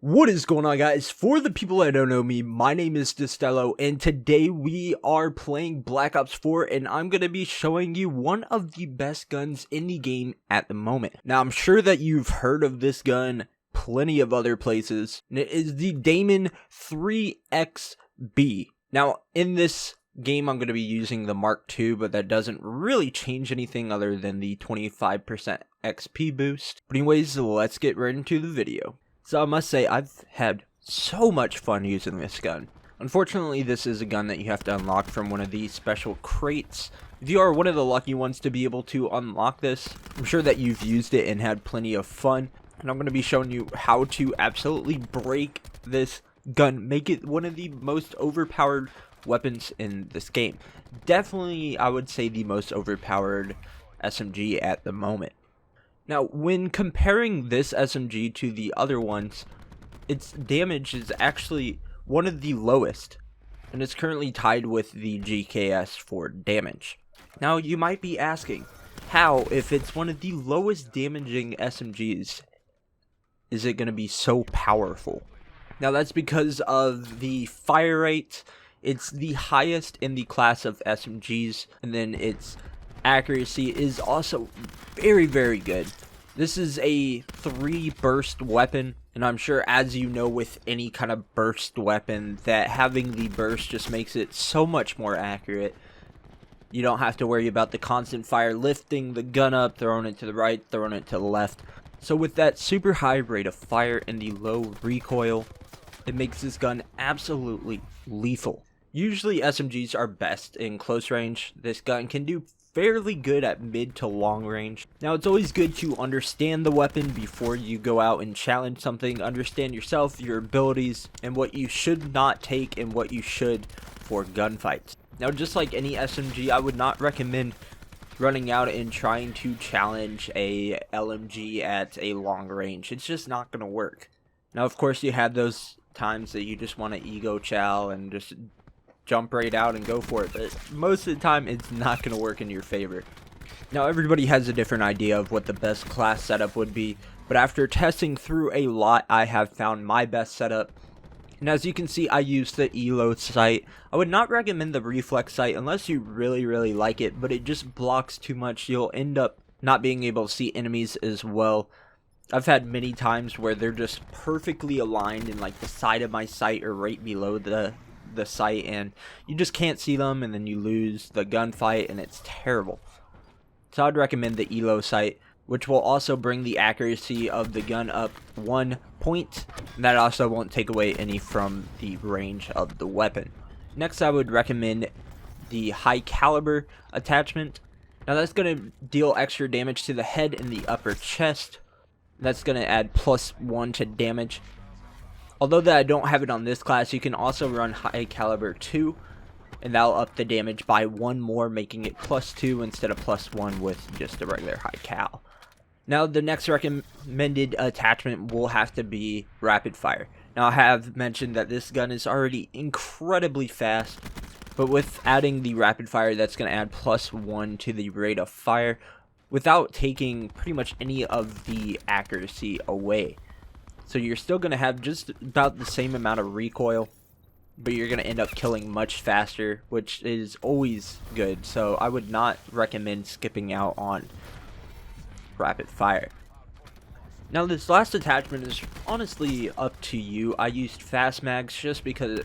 What is going on, guys? For the people that don't know me, my name is ItsDestello, and today we are playing Black Ops 4, and I'm going to be showing you one of the best guns in the game at the moment. Now, I'm sure that you've heard of this gun plenty of other places, and it is the Daemon 3XB. Now, in this game, I'm going to be using the Mark II, but that doesn't really change anything other than the 25% XP boost. But anyways, let's get right into the video. So I must say, I've had so much fun using this gun. Unfortunately, this is a gun that you have to unlock from one of these special crates. If you are one of the lucky ones to be able to unlock this, I'm sure that you've used it and had plenty of fun. And I'm going to be showing you how to absolutely break this gun, make it one of the most overpowered weapons in this game. Definitely, I would say the most overpowered SMG at the moment. Now, when comparing this SMG to the other ones, its damage is actually one of the lowest, and it's currently tied with the GKS for damage. Now, you might be asking, how, if it's one of the lowest damaging SMGs, is it going to be so powerful? Now, that's because of the fire rate. It's the highest in the class of SMGs, and then its accuracy is also very, very good. This is a 3 burst weapon, and I'm sure, as you know, with any kind of burst weapon, that having the burst just makes it so much more accurate. You don't have to worry about the constant fire lifting the gun up, throwing it to the right, throwing it to the left. So with that super high rate of fire and the low recoil, it makes this gun absolutely lethal. Usually SMGs are best in close range. This gun can do fairly good at mid to long range. Now, it's always good to understand the weapon before you go out and challenge something. Understand yourself, your abilities, and what you should not take and what you should for gunfights. Now, just like any SMG, I would not recommend running out and trying to challenge a LMG at a long range. It's just not going to work. Now, of course, you have those times that you just want to ego chow and just jump right out and go for it, but most of the time it's not going to work in your favor. Now, everybody has a different idea of what the best class setup would be, but after testing through a lot, I have found my best setup. And as you can see, I use the ELO sight. I would not recommend the reflex sight unless you really like it, but it just blocks too much. You'll end up not being able to see enemies as well. I've had many times where they're just perfectly aligned in like the side of my sight or right below the sight, and you just can't see them, and then you lose the gunfight, and it's terrible. So I'd recommend the ELO sight, which will also bring the accuracy of the gun up 1 point, and that also won't take away any from the range of the weapon. Next, I would recommend the high caliber attachment. Now, that's going to deal extra damage to the head and the upper chest. That's going to add +1 to damage. Although that I don't have it on this class, you can also run high caliber 2, and that'll up the damage by 1 more, making it +2 instead of +1 with just a regular high cal. Now, the next recommended attachment will have to be rapid fire. Now, I have mentioned that this gun is already incredibly fast, but with adding the rapid fire, that's going to add +1 to the rate of fire without taking pretty much any of the accuracy away. So you're still going to have just about the same amount of recoil, but you're going to end up killing much faster, which is always good. So I would not recommend skipping out on rapid fire. Now, this last attachment is honestly up to you. I used fast mags just because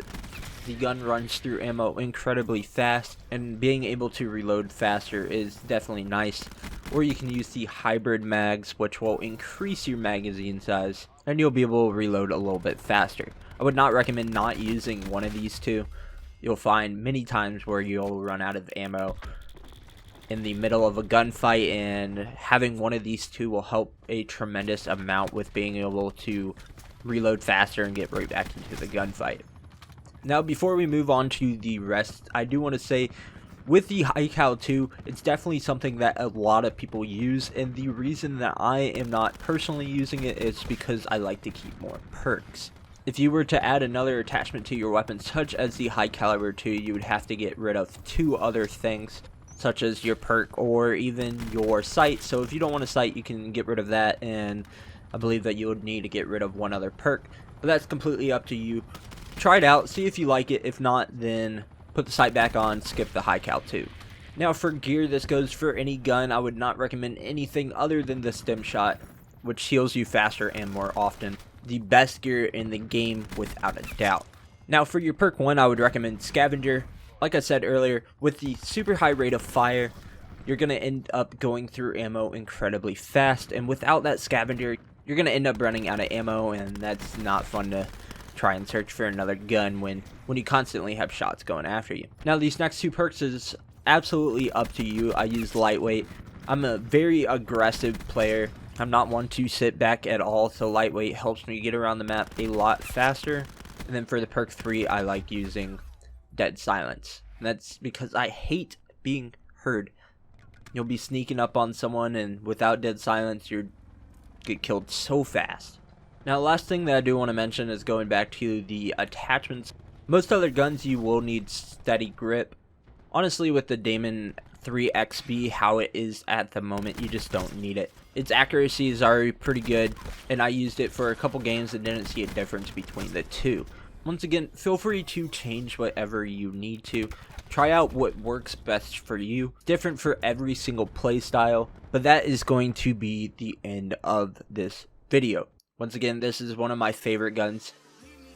the gun runs through ammo incredibly fast, and being able to reload faster is definitely nice. Or you can use the hybrid mags, which will increase your magazine size, and you'll be able to reload a little bit faster. I would not recommend not using one of these two. You'll find many times where you'll run out of ammo in the middle of a gunfight, and having one of these two will help a tremendous amount with being able to reload faster and get right back into the gunfight. Now, before we move on to the rest, I do want to say, with the high cal 2, it's definitely something that a lot of people use, and the reason that I am not personally using it is because I like to keep more perks. If you were to add another attachment to your weapon, such as the high caliber 2, you would have to get rid of 2 other things, such as your perk or even your sight. So if you don't want a sight, you can get rid of that, and I believe that you would need to get rid of one other perk. But that's completely up to you. Try it out, see if you like it. If not, then put the sight back on, skip the high cal too. Now for gear, this goes for any gun. I would not recommend anything other than the stem shot, which heals you faster and more often. The best gear in the game without a doubt. Now for your perk 1, I would recommend Scavenger. Like I said earlier, with the super high rate of fire, you're going to end up going through ammo incredibly fast, and without that Scavenger, you're going to end up running out of ammo, and that's not fun to try and search for another gun when you constantly have shots going after you. Now these next 2 perks is absolutely up to you. I use lightweight. I'm a very aggressive player. I'm not one to sit back at all, so lightweight helps me get around the map a lot faster. And then for the perk 3, I like using dead silence. And that's because I hate being heard. You'll be sneaking up on someone, and without dead silence, you get killed so fast. Now, the last thing that I do want to mention is going back to the attachments. Most other guns, you will need steady grip. Honestly, with the Daemon 3XB, how it is at the moment, you just don't need it. Its accuracy is already pretty good, and I used it for a couple games and didn't see a difference between the two. Once again, feel free to change whatever you need to. Try out what works best for you. Different for every single play style, but that is going to be the end of this video. Once again, this is one of my favorite guns.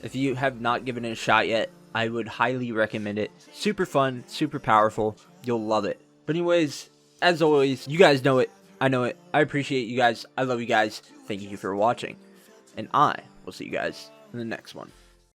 If you have not given it a shot yet, I would highly recommend it. Super fun, super powerful. You'll love it. But anyways, as always, you guys know it. I know it. I appreciate you guys. I love you guys. Thank you for watching. And I will see you guys in the next one.